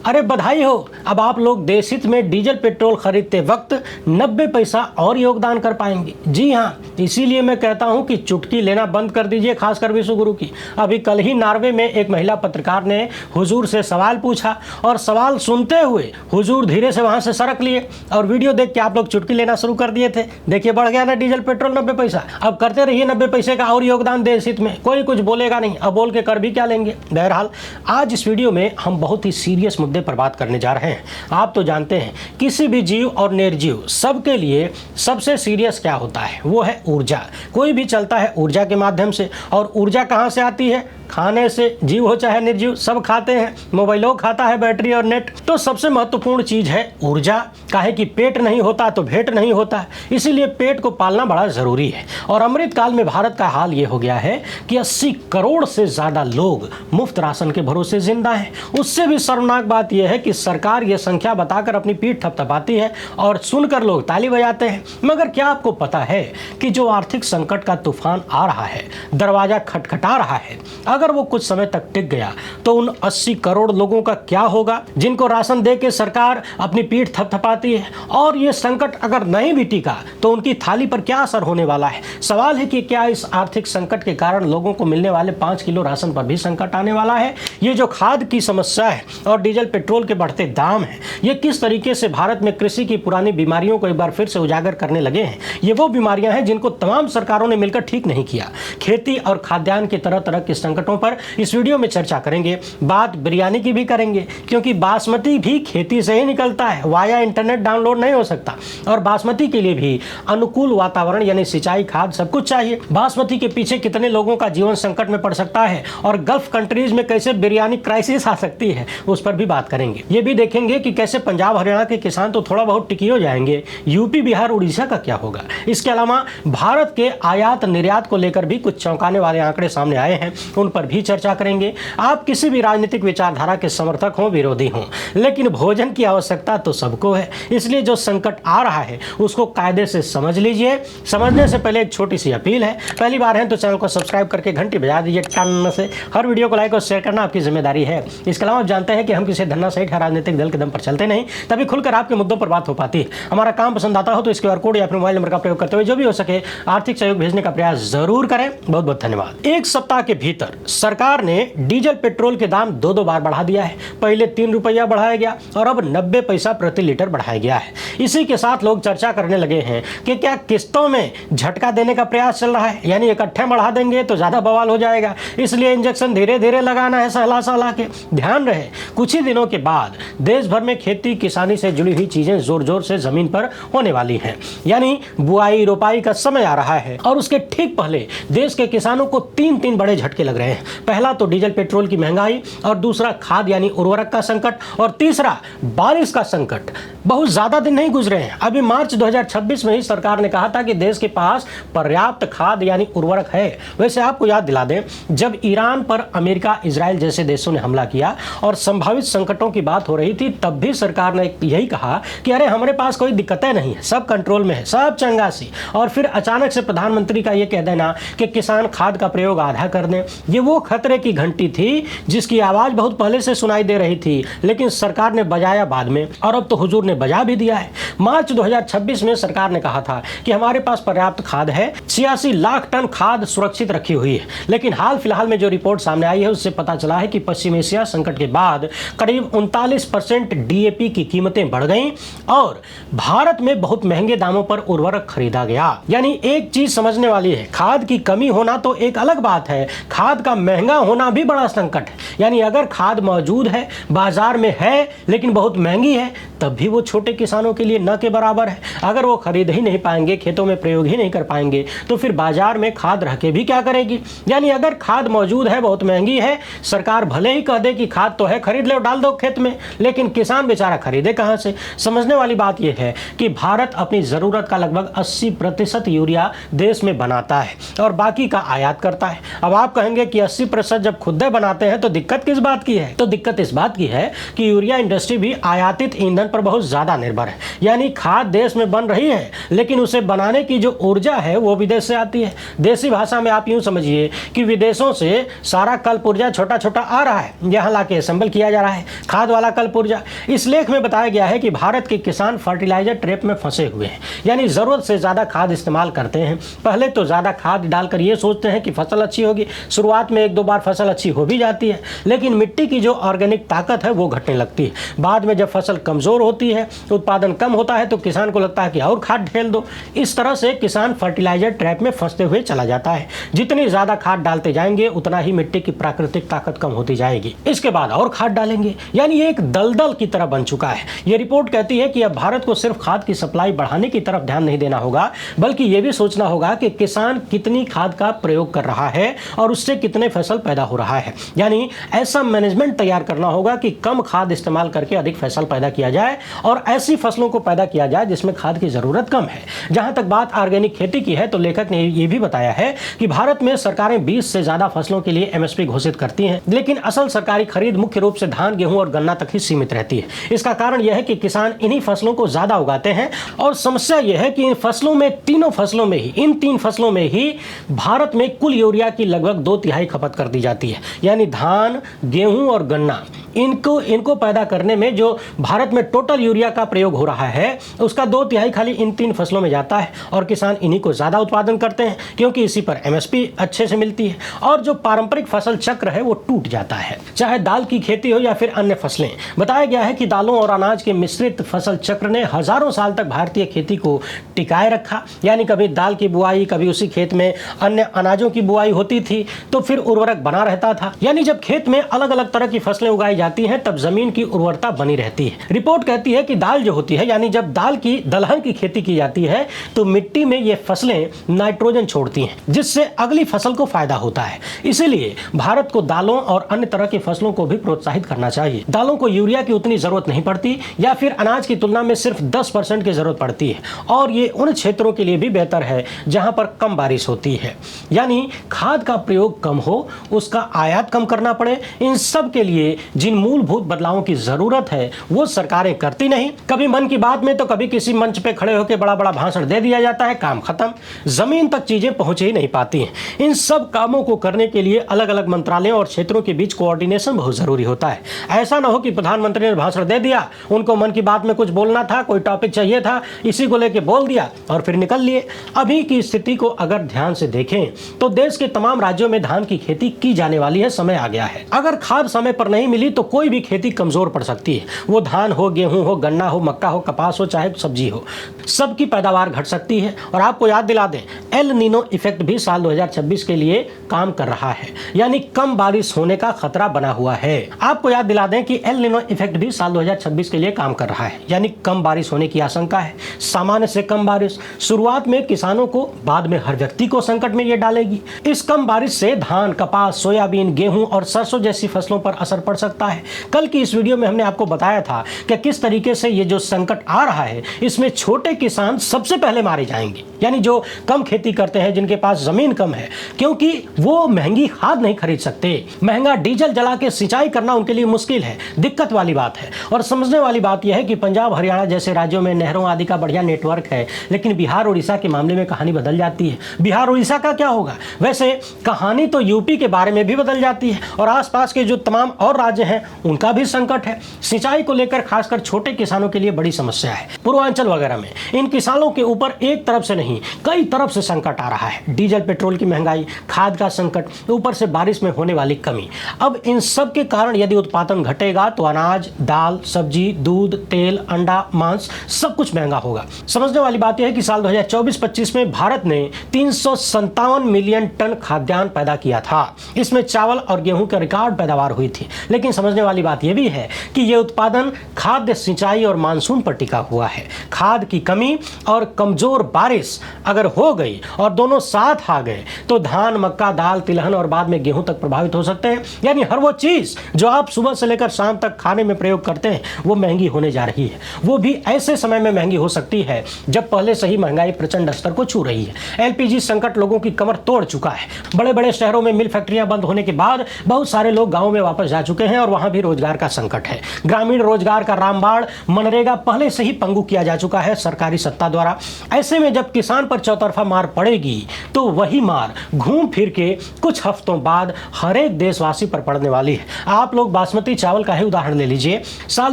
अरे बधाई हो, अब आप लोग देश हित में डीजल पेट्रोल खरीदते वक्त 90 पैसा और योगदान कर पाएंगे। जी हाँ, इसीलिए मैं कहता हूं कि चुटकी लेना बंद कर दीजिए, खासकर विश्वगुरु की। अभी कल ही नॉर्वे में एक महिला पत्रकार ने हुजूर से सवाल पूछा और सवाल सुनते हुए हुजूर धीरे से वहां से सरक लिए और वीडियो देख के आप लोग चुटकी लेना शुरू कर दिए थे। देखिए बढ़ गया ना डीजल पेट्रोल 90 पैसा। अब करते रहिए 90 पैसे का और योगदान देश हित में, कोई कुछ बोलेगा नहीं। अब बोल के कर भी क्या लेंगे। बहरहाल आज इस वीडियो में हम बहुत ही सीरियस मुद्दे पर बात करने जा रहे हैं। आप तो जानते हैं किसी भी जीव और निर्जीव सबके लिए सबसे सीरियस क्या होता है, वो है ऊर्जा। कोई भी चलता है ऊर्जा के माध्यम से, और ऊर्जा कहाँ से आती है? खाने से। जीव हो चाहे निर्जीव सब खाते हैं, मोबाइलों खाता है, बैटरी और नेट। तो सबसे महत्वपूर्ण चीज है ऊर्जा। काहे कि पेट नहीं होता तो भेंट नहीं होता, इसीलिए पेट को पालना बड़ा जरूरी है। और अमृत काल में भारत का हाल ये हो गया है कि 80 करोड़ से ज्यादा लोग मुफ्त राशन के भरोसे जिंदा हैं। उससे भी शर्मनाक बात यह है कि सरकार ये संख्या बताकर अपनी पीठ थपथपाती है और सुनकर लोग ताली बजाते हैं। मगर क्या आपको पता है कि जो आर्थिक संकट का तूफान आ रहा है, दरवाजा खटखटा रहा है, अगर वो कुछ समय तक टिक गया तो उन 80 करोड़ लोगों का क्या होगा जिनको राशन दे के सरकार अपनी पीठ थपथपाती है? और ये संकट अगर नहीं भी टिका तो उनकी थाली पर क्या असर होने वाला है? सवाल है कि क्या इस आर्थिक संकट के कारण लोगों को मिलने वाले 5 किलो राशन पर भी संकट आने वाला है? ये जो खाद की समस्या है और डीजल पेट्रोल के बढ़ते दाम है, ये किस तरीके से भारत में कृषि की पुरानी बीमारियों को एक बार फिर से उजागर करने लगे हैं। ये वो बीमारियां हैं जिनको तमाम सरकारों ने मिलकर ठीक नहीं किया। खेती और खाद्यान्न के तरह तरह के संकटों पर इस वीडियो में चर्चा करेंगे। बात बिरयानी की भी करेंगे, क्योंकि बासमती भी खेती से ही निकलता है, वाया इंटरनेट डाउनलोड नहीं हो सकता। और बासमती के लिए भी अनुकूल वातावरण यानी सिंचाई, खाद सब कुछ चाहिए। बासमती के पीछे कितने लोगों का जीवन संकट में पड़ सकता है और गल्फ कंट्रीज में कैसे बिरयानी क्राइसिस आ सकती है, उस पर भी बात करेंगे। ये भी देखेंगे कि कैसे पंजाब हरियाणा के किसान तो थोड़ा बहुत टिकी हो जाएंगे, यूपी बिहार उड़ीसा का क्या होगा। इसके अलावा भारत के आयात निर्यात को लेकर भी कुछ चौंकाने वाले आंकड़े सामने आए हैं, उन पर भी चर्चा करेंगे। आप किसी भी राजनीतिक विचारधारा के समर्थक हो, विरोधी हो, लेकिन भोजन की आवश्यकता तो सबको है। इसलिए जो संकट आ रहा है उसको कायदे से समझ लीजिए। समझने से पहले एक छोटी सी अपील है, पहली बार है तो चैनल को सब्सक्राइब करके घंटी बजा दीजिए टन से। हर वीडियो को लाइक और शेयर करना आपकी जिम्मेदारी है। इसके अलावा आप जानते हैं कि हम किसी धन्ना सहित राजनीतिक दल के दम पर चलते नहीं, तभी खुलकर आपके मुद्दों पर बात हो पाती है। हमारा काम पसंद आता हो तो इस QR कोड या फिर मोबाइल नंबर का प्रयोग करते हुए जो भी हो सके आर्थिक सहयोग भेजने का प्रयास जरूर करें। बहुत बहुत धन्यवाद। एक सप्ताह के भीतर सरकार ने डीजल पेट्रोल के दाम 2 बार बढ़ा दिया है। पहले 3 रुपया बढ़ाया गया और अब 90 पैसा प्रति लीटर बढ़ाया गया है। इसी के साथ लोग चर्चा करने लगे हैं कि क्या किस्तों में झटका देने का प्रयास चल रहा है, यानी इकट्ठे बढ़ा देंगे तो ज्यादा बवाल हो जाएगा, इसलिए इंजेक्शन धीरे धीरे लगाना है, सहला सहला के। ध्यान रहे कुछ ही दिनों के बाद देश भर में खेती किसानी से जुड़ी हुई चीजें जोर जोर से जमीन पर होने वाली हैं, यानी बुआई रोपाई का समय आ रहा है। और उसके ठीक पहले देश के किसानों को 3 बड़े झटके लग रहे हैं। पहला तो डीजल पेट्रोल की महंगाई, और दूसरा खाद यानी उर्वरक का संकट, और तीसरा बारिश का संकट। बहुत ज्यादा दिन नहीं गुजरे हैं, अभी मार्च 2026 में ही सरकार ने कहा था कि देश के पास पर्याप्त खाद यानी उर्वरक है। वैसे आपको याद दिला दें, जब ईरान पर अमेरिका, इजराइल जैसे देशों ने हमला किया और संभावित संकटों की बात हो रही थी, तब भी सरकार ने यही कहा कि अरे हमारे पास कोई दिक्कतें नहीं है, सब कंट्रोल में है, सब चंगासी। और फिर अचानक से प्रधानमंत्री का यह कह देना कि किसान खाद का प्रयोग आधा कर दें, ये वो खतरे की घंटी थी जिसकी आवाज बहुत पहले से सुनाई दे रही थी, लेकिन सरकार ने बजाया बाद में, और अब तो हुजूर ने बजा भी दिया है। मार्च 2026 में सरकार ने कहा था कि हमारे पास पर्याप्त खाद है, 86 लाख टन खाद सुरक्षित रखी हुई है। लेकिन हाल फिलहाल में जो रिपोर्ट सामने आई है उससे पता चला है कि पश्चिम एशिया संकट के बाद करीब 39% DAP की कीमतें बढ़ गईं और भारत में बहुत महंगे दामों पर उर्वरक खरीदा गया। यानी एक चीज समझने वाली है, खाद की कमी होना तो एक अलग बात है, खाद का महंगा होना भी बड़ा संकट है। यानी अगर खाद मौजूद है, बाजार में है, लेकिन बहुत महंगी है, तब भी वो छोटे किसानों के लिए न के बराबर है। अगर वो खरीद ही नहीं पाएंगे, खेतों में प्रयोग ही नहीं कर पाएंगे, तो फिर बाजार में खाद रह के भी क्या करेगी। यानी अगर खाद मौजूद है, बहुत महंगी है, सरकार भले ही कह दे कि खाद तो है, खरीद लो, डाल दो खेत में, लेकिन किसान बेचारा खरीदे कहां से। समझने वाली बात यह है कि भारत अपनी जरूरत का लगभग 80% यूरिया देश में बनाता है और बाकी का आयात करता है। अब आप कहेंगे कि कि 80% जब खुद बनाते हैं तो दिक्कत किस बात की है? तो दिक्कत इस बात की है कि यूरिया इंडस्ट्री भी आयातित ईंधन पर बहुत ज्यादा निर्भर है। यानी खाद देश में बन रही है, लेकिन उसे बनाने की जो ऊर्जा है वो विदेश से आती है। देसी भाषा में आप यूं समझिए कि विदेशों से सारा कल पुर्जा छोटा छोटा आ रहा है, यहाँ लाके असेंबल किया जा रहा है खाद वाला कल पुर्जा। इस लेख में बताया गया है कि भारत के किसान फर्टिलाइजर ट्रैप में फंसे हुए हैं, यानी जरूरत से ज्यादा खाद इस्तेमाल करते हैं। पहले तो ज्यादा खाद डालकर ये सोचते हैं कि फसल अच्छी होगी, शुरुआत में 1-2 बार फसल अच्छी हो भी जाती है, लेकिन मिट्टी की जो ऑर्गेनिक ताकत है वो घटने लगती है। बाद में जब फसल कमजोर होती है, उत्पादन कम होता है, तो किसान को लगता है कि और खाद ढेल दो। इस तरह से किसान फर्टिलाइजर ट्रैप में फंसते हुए चला जाता है। जितनी ज्यादा खाद डालते जाएंगे उतना ही मिट्टी की प्राकृतिक ताकत कम होती जाएगी। इसके बाद और खाद डालेंगे, यानी ये एक दलदल की तरह बन चुका है। ये रिपोर्ट कहती है कि अब भारत को सिर्फ खाद की सप्लाई बढ़ाने की तरफ ध्यान नहीं देना होगा, बल्कि ये भी सोचना होगा कि किसान कितनी खाद का प्रयोग कर रहा है और उससे कितने फसल पैदा हो रहा है। यानी ऐसा मैनेजमेंट तैयार करना होगा कि कम खाद इस्तेमाल करके अधिक फसल पैदा किया जाए और ऐसी फसलों को पैदा किया जाए जिसमें खाद की जरूरत कम है। जहां तक बात ऑर्गेनिक खेती की है, तो लेखक ने यह भी बताया है कि भारत में सरकारें 20 से ज्यादा फसलों के लिए एमएसपी घोषित करती हैं, लेकिन असल सरकारी खरीद मुख्य रूप से धान, गेहूं और गन्ना तक ही सीमित रहती है। इसका कारण यह है कि किसान इन्हीं फसलों को ज्यादा उगाते हैं और समस्या यह है कि इन फसलों में, तीनों फसलों में ही, इन 3 फसलों में ही भारत में कुल यूरिया की लगभग 2/3 खपत कर दी जाती है। यानी धान, गेहूं और गन्ना, इनको पैदा करने में जो भारत में टोटल यूरिया का प्रयोग हो रहा है उसका 2/3 खाली इन 3 फसलों में जाता है और किसान इन्हीं को ज्यादा उत्पादन करते हैं क्योंकि इसी पर एमएसपी अच्छे से मिलती है और जो पारंपरिक फसल चक्र है वो टूट जाता है, चाहे दाल की खेती हो या फिर अन्य फसलें। बताया गया है कि दालों और अनाज के मिश्रित फसल चक्र ने हजारों साल तक भारतीय खेती को टिकाए रखा। यानी कभी दाल की बुआई, कभी उसी खेत में अन्य अनाजों की बुआई होती थी, तो फिर उर्वरक बना रहता था। यानी जब खेत में अलग अलग तरह की फसलें उगाई जाती हैं तब जमीन की उर्वरता बनी रहती है। रिपोर्ट कहती है कि दाल जो होती है, यानी जब दाल की दलहन की खेती की जाती है तो मिट्टी में ये फसलें नाइट्रोजन छोड़ती हैं, जिससे अगली फसल को फायदा होता है। इसीलिए भारत को दालों और अन्य तरह की फसलों को भी प्रोत्साहित करना चाहिए। दालों को यूरिया की उतनी जरूरत नहीं पड़ती या फिर अनाज की तुलना में सिर्फ 10% की जरूरत पड़ती है और ये उन क्षेत्रों के लिए भी बेहतर है जहां पर कम बारिश होती है। यानी खाद का प्रयोग कम हो, उसका आयात कम करना पड़े। इन सब के लिए जिन मूलभूत बदलावों की जरूरत है वो सरकारें करती नहीं। कभी मन की बात में तो कभी किसी मंच पे खड़े होकर बड़ा बड़ा भाषण दे दिया जाता है, काम खत्म, जमीन तक चीजें पहुंच ही नहीं पाती हैं। इन सब कामों को करने के लिए अलग अलग मंत्रालयों और क्षेत्रों के बीच कोऑर्डिनेशन बहुत जरूरी होता है। ऐसा ना हो कि प्रधानमंत्री ने भाषण दे दिया, उनको मन की बात में कुछ बोलना था, कोई टॉपिक चाहिए था, इसी को लेके बोल दिया और फिर निकल लिए। अभी की स्थिति को अगर ध्यान से देखें तो देश के तमाम राज्यों में धान की खेती की जाने वाली है, समय आ गया है। अगर खाद समय पर नहीं मिली तो कोई भी खेती कमजोर पड़ सकती है। वो धान हो, गेहूं हो, गन्ना हो, मक्का हो, कपास हो, चाहे सब्जी हो, सबकी पैदावार घट सकती है। और आपको याद दिला दें, एल नीनो इफेक्ट भी साल 2026 के लिए काम कर रहा है, यानी कम बारिश होने का खतरा बना हुआ है। आपको याद दिला दें कि एल नीनो इफेक्ट भी साल 2026 के लिए काम कर रहा है, यानी कम बारिश होने की आशंका है। सामान्य से कम बारिश शुरुआत में किसानों को, बाद में हर व्यक्ति को संकट में ये डालेगी। इस कम बारिश से धान, कपास, सोयाबीन, गेहूं और सरसों जैसी फसलों पर असर पड़ सकता है। कल की इस वीडियो में हमने आपको बताया था कि किस तरीके से ये जो संकट आ रहा है इसमें छोटे किसान सबसे पहले मारे जाएंगे, यानी जो कम खेती करते हैं, जिनके पास जमीन कम है, क्योंकि वो महंगी खाद नहीं खरीद सकते। महंगा डीजल जला के सिंचाई करना उनके लिए मुश्किल है, दिक्कत वाली बात है। और समझने वाली बात यह है कि पंजाब, हरियाणा जैसे राज्यों में नहरों आदि का बढ़िया नेटवर्क है, लेकिन बिहार, उड़ीसा के मामले में कहानी बदल जाती है। बिहार, उड़ीसा का क्या होगा? वैसे कहानी तो यूपी के बारे में भी बदल जाती है और आसपास के जो तमाम और राज्य हैं उनका भी संकट है। सिंचाई को लेकर खासकर छोटे किसानों के लिए बड़ी समस्या है। पूर्वांचल वगैरह में इन किसानों के ऊपर एक तरफ से नहीं, कई तरफ से संकट आ रहा है। डीजल पेट्रोल की महंगाई, खाद का संकट, ऊपर से बारिश में होने वाली कमी। अब इन सब के कारण यदि उत्पादन घटेगा तो अनाज, दाल, सब्जी, दूध, तेल, अंडा, मांस सब कुछ महंगा होगा। समझने वाली बात यह है कि साल 2024-25 में भारत ने 357 मिलियन टन खाद्यान्न पैदा किया था। इसमें चावल और गेहूं की रिकॉर्ड पैदावार हुई थी। लेकिन समझ समझने वाली बात यह भी है कि यह उत्पादन खाद्य, सिंचाई और मानसून पर टिका हुआ है। खाद की कमी और कमजोर बारिश अगर हो गई और दोनों साथ आ गए तो धान, मक्का, दाल, तिलहन और बाद में गेहूं तक प्रभावित हो सकते हैं। यानी हर वो चीज जो आप सुबह से लेकर शाम तक खाने में प्रयोग करते हैं वो महंगी होने जा रही है। वो भी ऐसे समय में महंगी हो सकती है जब पहले से ही महंगाई प्रचंड स्तर को छू रही है। एलपीजी संकट लोगों की कमर तोड़ चुका है। बड़े बड़े शहरों में मिल फैक्ट्रियां बंद होने के बाद बहुत सारे लोग गांवों में वापस जा चुके हैं और वहां भी रोजगार का संकट है। ग्रामीण रोजगार का रामबाण मनरेगा पहले से ही पंगु किया जा चुका है सरकारी सत्ता द्वारा। ऐसे में जब किसान पर चौतरफा मार पड़ेगी तो वही मार घूम फिर के कुछ हफ्तों बाद हर एक देशवासी पर पड़ने वाली है। आप लोग बासमती चावल का ही उदाहरण ले लीजिए। साल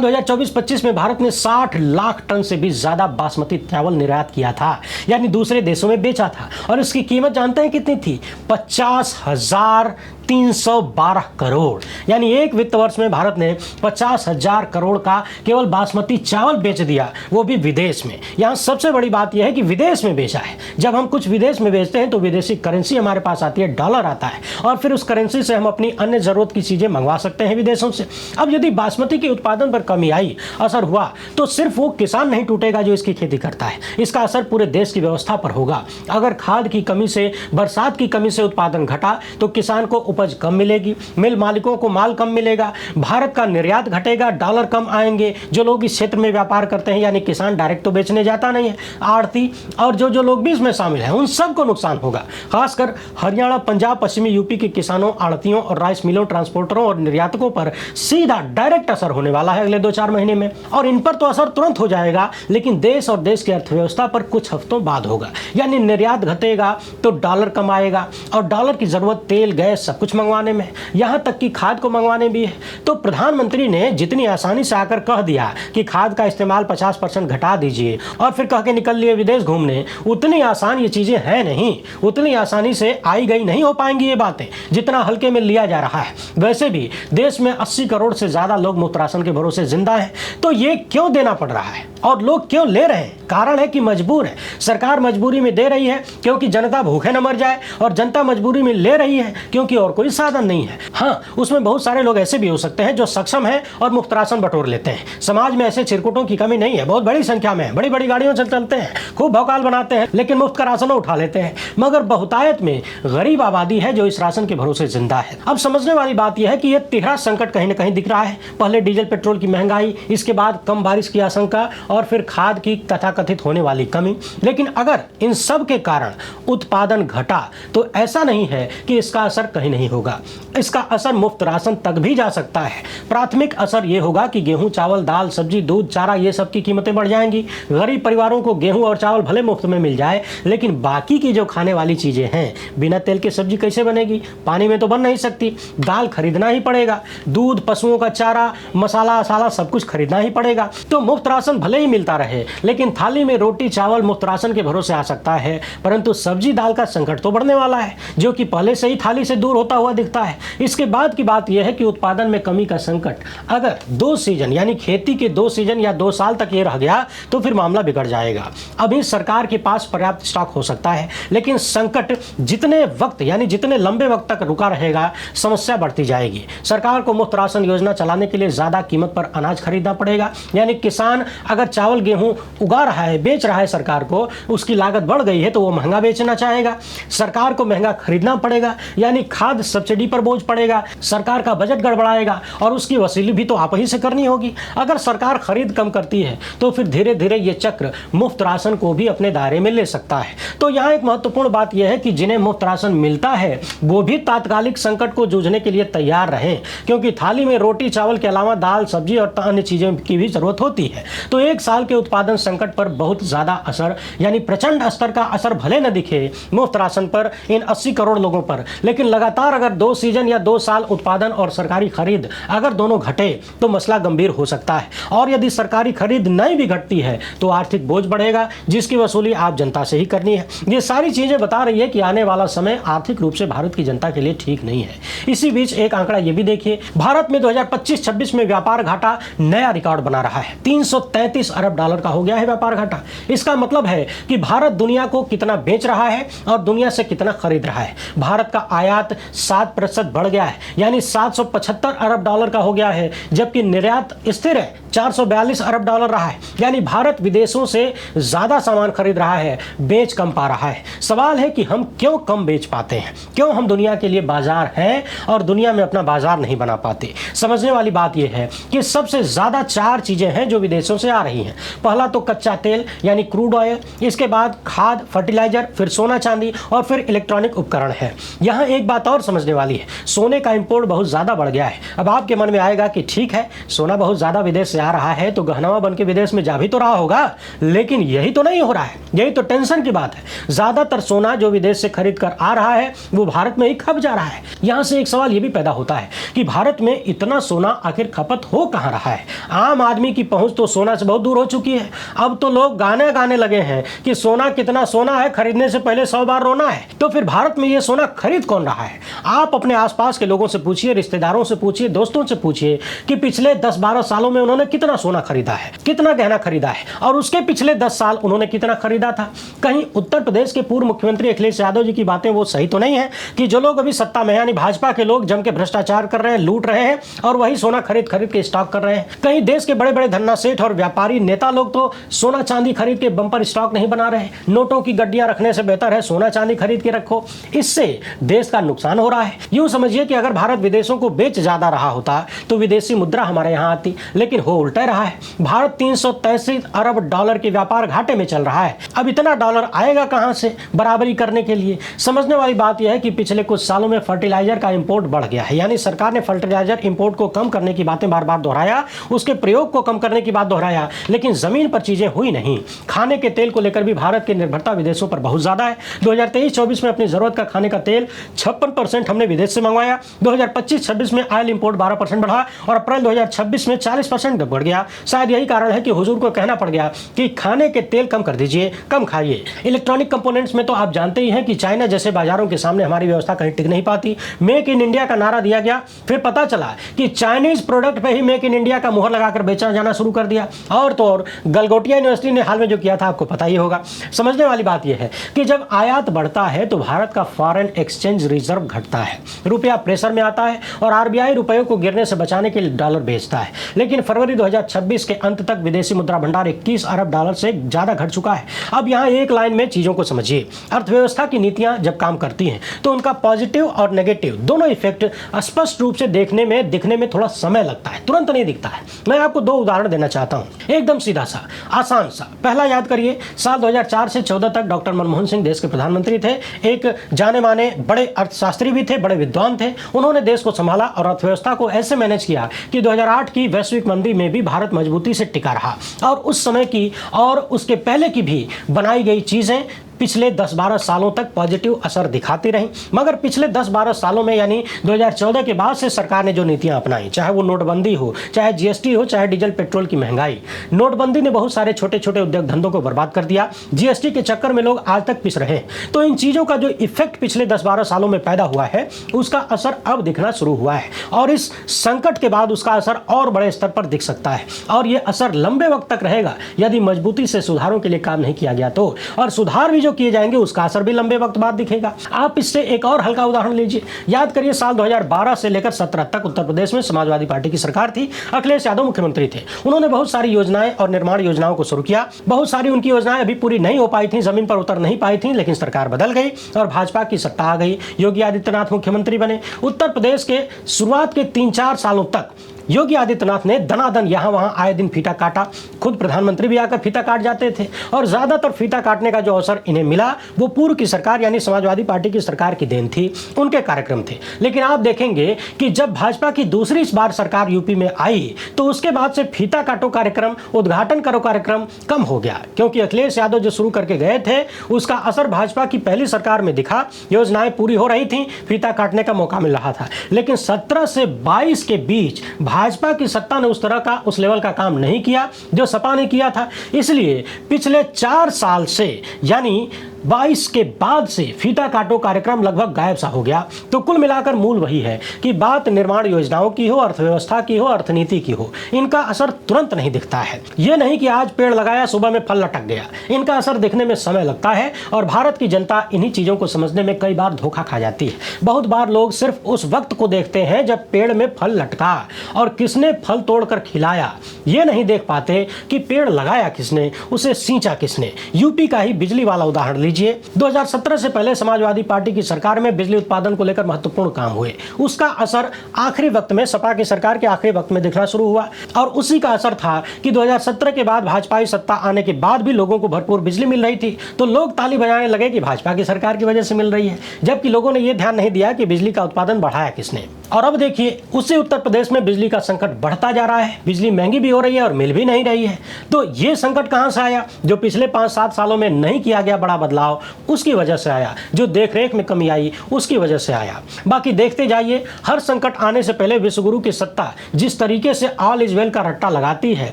2024-25 में भारत ने 60 लाख टन से भी ज्यादा बासमती चावल निर्यात किया था, यानी दूसरे देशों में बेचा था। और इसकी कीमत जानते हैं कितनी थी? 50,312 करोड़। यानी एक वित्त वर्ष में भारत ने 50,000 करोड़ का केवल बासमती चावल बेच दिया, वो भी विदेश में। यहाँ सबसे बड़ी बात यह है कि विदेश में बेचा है। जब हम कुछ विदेश में बेचते हैं तो विदेशी करेंसी हमारे पास आती है, डॉलर आता है, और फिर उस करेंसी से हम अपनी अन्य जरूरत की चीजें मंगवा सकते हैं विदेशों से। अब यदि बासमती के उत्पादन पर कमी आई, असर हुआ, तो सिर्फ वो किसान नहीं टूटेगा जो इसकी खेती करता है, इसका असर पूरे देश की व्यवस्था पर होगा। अगर खाद की कमी से, बरसात की कमी से उत्पादन घटा तो किसान को उपज कम मिलेगी, मिल मालिकों को माल कम मिलेगा, भारत का निर्यात घटेगा, डॉलर कम आएंगे। जो लोग इस क्षेत्र में व्यापार करते हैं, यानी किसान डायरेक्ट तो बेचने जाता नहीं है, आड़ती और जो लोग भी इसमें शामिल हैं, उन सबको नुकसान होगा। खासकर हरियाणा, पंजाब, पश्चिमी यूपी के किसानों, आड़तियों और राइस मिलों, ट्रांसपोर्टरों और निर्यातकों पर सीधा डायरेक्ट असर होने वाला है अगले 2-4 महीने में। और इन पर तो असर तुरंत हो जाएगा, लेकिन देश और देश की अर्थव्यवस्था पर कुछ हफ्तों बाद होगा। यानी निर्यात घटेगा तो डॉलर कम आएगा, और डॉलर की जरूरत तेल, गैस सब कुछ मंगवाने में, यहां तक कि खाद को मंगवाने भी है। तो प्रधानमंत्री ने जितनी आसानी से आकर कह दिया कि खाद का इस्तेमाल 50% घटा दीजिए और फिर कह के निकल लिए विदेश घूमने, उतनी आसान ये चीजें हैं नहीं, उतनी आसानी से आई गई नहीं हो पाएंगी ये बातें जितना हल्के में लिया जा रहा है। वैसे भी देश में 80 करोड़ से ज्यादा लोग मुफ्त राशन के भरोसे जिंदा हैं, तो ये क्यों देना पड़ रहा है और लोग क्यों ले रहे हैं? कारण है कि मजबूर है। सरकार मजबूरी में दे रही है क्योंकि जनता भूखे न मर जाए, और जनता मजबूरी में ले रही है क्योंकि और कोई साधन नहीं है। हाँ, उसमें बहुत सारे लोग ऐसे भी हो सकते हैं जो सक्षम हैं और मुफ्त राशन बटोर लेते हैं। समाज में ऐसे चिरकुटों की कमी नहीं है, बहुत बड़ी संख्या में, बड़ी बड़ी गाड़ियों से चलते हैं, खूब भौकाल बनाते हैं, लेकिन मुफ्त का राशन उठा लेते हैं। मगर बहुतायत में गरीब आबादी है जो इस राशन के भरोसे जिंदा है। अब समझने वाली बात यह है कि यह तिहरा संकट कहीं न कहीं दिख रहा है। पहले डीजल पेट्रोल की महंगाई, इसके बाद कम बारिश की आशंका, और फिर खाद की तथाकथित होने वाली कमी। लेकिन अगर इन सब के कारण उत्पादन घटा तो ऐसा नहीं है कि इसका असर कहीं नहीं होगा। इसका असर मुफ्त राशन तक भी जा सकता है। प्राथमिक असर यह होगा कि गेहूं, चावल, दाल, सब्जी, दूध, चारा, ये सब की कीमतें बढ़ जाएंगी। गरीब परिवारों को गेहूं और चावल भले मुफ्त में मिल जाए, लेकिन बाकी की जो खाने वाली चीजें हैं, बिना तेल की सब्जी कैसे बनेगी? पानी में तो बन नहीं सकती। दाल खरीदना ही पड़ेगा, दूध, पशुओं का चारा, मसाला वसाला सब कुछ खरीदना ही पड़ेगा। तो मुफ्त राशन भले ही मिलता रहे, लेकिन थाली में रोटी चावल मुफ्त राशन के भरोसे आ सकता है, परंतु सब्जी दाल का संकट तो बढ़ने वाला है, जो कि पहले से ही थाली से दूर होता हुआ दिखता है। इसके बाद की बात यह है कि उत्पादन में कमी का संकट अगर 2 सीजन यानी खेती के 2 सीजन या 2 साल तक ये रह गया तो फिर मामला बिगड़ जाएगा। अभी सरकार के पास पर्याप्त स्टॉक हो सकता है, लेकिन संकट जितने वक्त यानी जितने लंबे वक्त तक रुका रहेगा, समस्या बढ़ती जाएगी। सरकार को मुफ्त राशन योजना चलाने के लिए ज्यादा कीमत पर अनाज खरीदना पड़ेगा। यानी किसान अगर चावल गेहूं उगा रहा है, बेच रहा है सरकार को, उसकी लागत बढ़ गई है तो वो महंगा बेचना चाहेगा, सरकार को महंगा खरीदना पड़ेगा, यानी खाद सब्सिडी पर बोझ पड़ेगा, सरकार का बजट गड़बड़ाएगा और उसकी वसूली भी तो आप ही से करनी होगी। अगर सरकार खरीद कम करती है तो फिर धीरे धीरे ये चक्र मुफ्त राशन को भी अपने दायरे में ले सकता है। तो यहाँ एक महत्वपूर्ण बात यह है कि जिन्हें मुफ्त राशन मिलता है वो भी तात्कालिक संकट को जूझने के लिए तैयार रहें, क्योंकि थाली में रोटी चावल के अलावा दाल, सब्जी और अन्य चीजों की भी जरूरत होती है। तो एक साल के उत्पादन संकट पर बहुत ज्यादा असर यानी प्रचंड स्तर का असर भले न दिखे मुफ्त राशन पर, इन 80 करोड़ लोगों पर, लेकिन लगातार अगर 2 सीजन या 2 साल उत्पादन और सरकारी खरीद अगर दोनों घटे तो मसला गंभीर हो सकता है। और यदि सरकारी खरीद नहीं भी घटती है तो आर्थिक बोझ बढ़ेगा, जिसकी वसूली आप जनता से ही करनी है। ये सारी चीजें बता रही है कि आने वाला समय आर्थिक रूप से भारत की जनता के लिए ठीक नहीं है। इसी बीच एक आंकड़ा ये भी देखिए, भारत में 2025-26 में व्यापार घाटा नया रिकॉर्ड बना रहा है। $333 अरब का हो गया है व्यापार घटा। इसका मतलब है कि भारत दुनिया को कितना बेच रहा है और दुनिया से कितना खरीद रहा है। भारत का आयात 7% बढ़ गया है, यानी 775 अरब डॉलर का हो गया है, जबकि निर्यात स्थिर है, 442 अरब डॉलर रहा है। यानी भारत विदेशों से ज्यादा सामान खरीद रहा है, बेच कम पा रहा है। सवाल है कि हम क्यों कम बेच पाते हैं, क्यों हम दुनिया के लिए बाजार हैं और दुनिया में अपना बाजार नहीं बना पाते। समझने वाली बात यह है कि सबसे ज्यादा 4 चीजें हैं जो विदेशों से आ रही हैं। पहला तो कच्चा तेल यानी क्रूड ऑयल, इसके बाद खाद, फर्टिलाइजर, फिर सोना चांदी और फिर इलेक्ट्रॉनिक उपकरण है। यहां एक बात और समझने वाली है, सोने का इंपोर्ट बहुत ज्यादा बढ़ गया है। अब आपके मन में आएगा कि ठीक है, सोना बहुत ज्यादा विदेश से आ रहा है तो गहनवा बन के विदेश में जा भी तो रहा होगा, लेकिन यही तो नहीं हो रहा है। यही तो टेंशन की बात है। ज्यादातर सोना जो विदेश से खरीद कर आ रहा है वो भारत में ही खप जा रहा है। यहां से एक सवाल यह भी पैदा होता है कि भारत में इतना सोना आखिर खपत हो कहां रहा है। आम आदमी की पहुंच तो सोना से बहुत दूर हो चुकी है। अब तो लोग गाने गाने लगे हैं कि सोना कितना सोना है, खरीदने से पहले 100 बार रोना है। तो फिर भारत में यह सोना खरीद कौन रहा है? आप अपने आसपास के लोगों से पूछिए, रिश्तेदारों से पूछिए, दोस्तों से पूछिए कि पिछले 10-12 सालों में उन्होंने कितना सोना खरीदा है, कितना गहना खरीदा है, और उसके पिछले 10 साल उन्होंने कितना खरीदा था। कहीं उत्तर प्रदेश के पूर्व मुख्यमंत्री अखिलेश यादव जी की बातें वो सही तो नहीं है कि जो लोग अभी सत्ता में यानी भाजपा के लोग जम के भ्रष्टाचार कर रहे हैं, लूट रहे हैं और वही सोना खरीद खरीद के स्टॉक कर रहे हैं। कहीं देश के बड़े बड़े धन्ना सेठ और व्यापारी नेता लोग तो सोना चांदी खरीद के बंपर स्टॉक नहीं बना रहे हैं। नोटों की गड्डियां रखने से बेहतर है सोना चांदी खरीद के रखो। इससे देश का नुकसान हो रहा है। यूं समझिए कि अगर भारत विदेशों को बेच ज्यादा रहा होता तो विदेशी मुद्रा हमारे यहां आती, लेकिन हो उल्टा रहा है। भारत 333 अरब डॉलर के व्यापार घाटे में चल रहा है। अब इतना डॉलर आएगा कहां से बराबरी करने के लिए? समझने वाली बात यह है कि पिछले कुछ सालों में फर्टिलाइजर का इंपोर्ट बढ़ गया है। यानी सरकार ने फर्टिलाइजर इंपोर्ट को कम करने की बातें बार बार दोहराया, उसके प्रयोग को कम करने की बात दोहराया, लेकिन जमीन पर चीजें हुई नहीं। खाने के तेल को लेकर भी भारत की निर्भरता विदेशों पर बहुत ज्यादा है। 2023-24 में अपनी जरूरत का खाने का तेल 56% हमने विदेश से मंगवाया। 2025-26 में ऑयल इंपोर्ट 12% बढ़ा और अप्रैल 2026 में 40% बढ़ गया। शायद यही कारण है कि हुजूर को कहना पड़ गया कि खाने के तेल कम कर दीजिए, कम खाइए। इलेक्ट्रॉनिक कंपोनेंट्स में तो आप जानते ही हैं कि चाइना जैसे बाजारों के सामने हमारी व्यवस्था कहीं टिक नहीं पाती। मेक इन इंडिया का नारा दिया गया, फिर पता चला कि चाइनीज प्रोडक्ट पे ही मेक इन इंडिया का मुहर लगाकर बेचा जाना शुरू कर दिया। और तो और गलगोटिया यूनिवर्सिटी ने हाल में जो किया था आपको पता ही होगा। समझने वाली बात यह है कि जब आयात बढ़ता है तो भारत का फॉरेन एक्सचेंज रिजर्व घटता है, रुपया प्रेशर में आता है और आरबीआई रुपयों को गिरने से बचाने के लिए डॉलर बेचता है। लेकिन फरवरी 2026 के अंत तक विदेशी मुद्रा भंडार 21 अरब डॉलर से ज्यादा घट चुका है। अब यहाँ एक लाइन में चीजों को समझिए। अर्थव्यवस्था की नीतियां जब काम करती हैं तो उनका पॉजिटिव और नेगेटिव दोनों इफेक्ट स्पष्ट रूप से दिखने में थोड़ा समय लगता है, तुरंत नहीं दिखता है। मैं आपको 2 उदाहरण देना चाहता हूं, एकदम सीधा सा, आसान सा। पहला याद करिए, साल 2004 से 14 तक डॉक्टर मनमोहन सिंह देश के प्रधानमंत्री थे। एक जाने माने बड़े अर्थशास्त्री भी थे, बड़े विद्वान थे। उन्होंने देश को संभाला और अर्थव्यवस्था को ऐसे मैनेज किया कि 2008 की वैश्विक मंदी में भी भारत मजबूती से टिका रहा। और उस समय की और उसके पहले की भी बनाई गई चीजें पिछले 10-12 सालों तक पॉजिटिव असर दिखाती रहीं। मगर पिछले 10-12 सालों में यानी 2014 के बाद से सरकार ने जो नीतियां अपनाई, चाहे वो नोटबंदी हो, चाहे जीएसटी हो, चाहे डीजल पेट्रोल की महंगाई। नोटबंदी ने बहुत सारे छोटे छोटे उद्योग धंधों को बर्बाद कर दिया। जीएसटी के चक्कर में लोग आज तक पिस रहे हैं। तो इन चीजों का जो इफेक्ट पिछले 10-12 सालों में पैदा हुआ है उसका असर अब दिखना शुरू हुआ है और इस संकट के बाद उसका असर और बड़े स्तर पर दिख सकता है। और यह असर लंबे वक्त तक रहेगा यदि मजबूती से सुधारों के लिए काम नहीं किया गया तो। और सुधार भी जो किए जाएंगे उसका असर भी लंबे वक्त बाद दिखेगा। आप इससे एक और हल्का उदाहरण लीजिए। याद करिए, साल 2012 से लेकर 17 तक उत्तर प्रदेश में समाजवादी पार्टी की सरकार थी। अखिलेश यादव मुख्यमंत्री थे। उन्होंने बहुत सारी योजनाएं और निर्माण योजनाओं को शुरू किया। बहुत सारी उनकी योजनाएं अभी पूरी नहीं हो पाई थी, जमीन पर उतर नहीं पाई थी, लेकिन सरकार बदल गई और भाजपा की सत्ता आ गई। योगी आदित्यनाथ मुख्यमंत्री बने। उत्तर प्रदेश के शुरुआत के 3-4 सालों तक योगी आदित्यनाथ ने दनादन यहां वहां आए दिन फीता काटा। खुद प्रधानमंत्री भी आकर फीता काट जाते थे और ज्यादातर फीता काटने का जो अवसर इन्हें मिला वो पूर्व की सरकार यानी समाजवादी पार्टी की सरकार की देन थी, उनके कार्यक्रम थे। लेकिन आप देखेंगे कि जब भाजपा की दूसरी बार सरकार यूपी में आई तो उसके बाद से फीता काटो कार्यक्रम, उद्घाटन करो कार्यक्रम कम हो गया, क्योंकि अखिलेश यादव जो शुरू करके गए थे उसका असर भाजपा की पहली सरकार में दिखा। योजनाएं पूरी हो रही थी, फीता काटने का मौका मिल रहा था। लेकिन 17 से 22 के बीच भाजपा की सत्ता ने उस तरह का, उस लेवल का काम नहीं किया जो सपा ने किया था। इसलिए पिछले 4 साल से यानी 22 के बाद से फीता काटो कार्यक्रम लगभग गायब सा हो गया। तो कुल मिलाकर मूल वही है कि बात निर्माण योजनाओं की हो, अर्थव्यवस्था की हो, अर्थनीति की हो, इनका असर तुरंत नहीं दिखता है। ये नहीं कि आज पेड़ लगाया सुबह में फल लटक गया। इनका असर दिखने में समय लगता है और भारत की जनता इन्हीं चीजों को समझने में कई बार धोखा खा जाती है। बहुत बार लोग सिर्फ उस वक्त को देखते हैं जब पेड़ में फल लटका और किसने फल तोड़कर खिलाया। ये नहीं देख पाते कि पेड़ लगाया किसने, उसे सींचा किसने। यूपी का ही बिजली वाला उदाहरण लीजिए। 2017 से पहले समाजवादी पार्टी की सरकार में बिजली उत्पादन को लेकर महत्वपूर्ण काम हुए। उसका असर आखिरी वक्त में, सपा की सरकार के आखिरी वक्त में दिखना शुरू हुआ और उसी का असर था कि 2017 के बाद भाजपाई सत्ता आने के बाद भी लोगों को भरपूर बिजली मिल रही थी। तो लोग ताली बजाने लगे कि भाजपा की सरकार की वजह से मिल रही है, जबकि लोगों ने यह ध्यान नहीं दिया कि बिजली का उत्पादन बढ़ाया किसने। और अब देखिए, उसी उत्तर प्रदेश में बिजली का संकट बढ़ता जा रहा है। बिजली महंगी भी हो रही है और मिल भी नहीं रही है। तो ये संकट कहां से आया? जो पिछले 5-7 सालों में नहीं किया गया बड़ा बदलाव, उसकी वजह से आया। जो देखरेख में कमी आई, उसकी वजह से आया। बाकी देखते जाइए, हर संकट आने से पहले विश्वगुरु की सत्ता जिस तरीके से ऑल इज वेल का रट्टा लगाती है,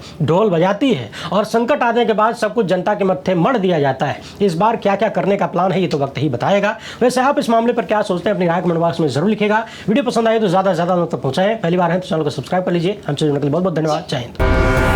ढोल बजाती है, और संकट आने के बाद सब कुछ जनता के मत्थे मढ़ दिया जाता है। इस बार क्या क्या करने का प्लान है, ये तो वक्त ही बताएगा। वैसे आप इस मामले पर क्या सोचते हैं, अपनी राय कमेंट बॉक्स में जरूर लिखेगा। वीडियो पसंद आए तो ज्यादा से ज्यादा लोग तक पहुंचाएं। पहली बार है तो चैनल को सब्सक्राइब कर लीजिए। हमसे जुड़ने के लिए बहुत बहुत धन्यवाद। जय हिंद।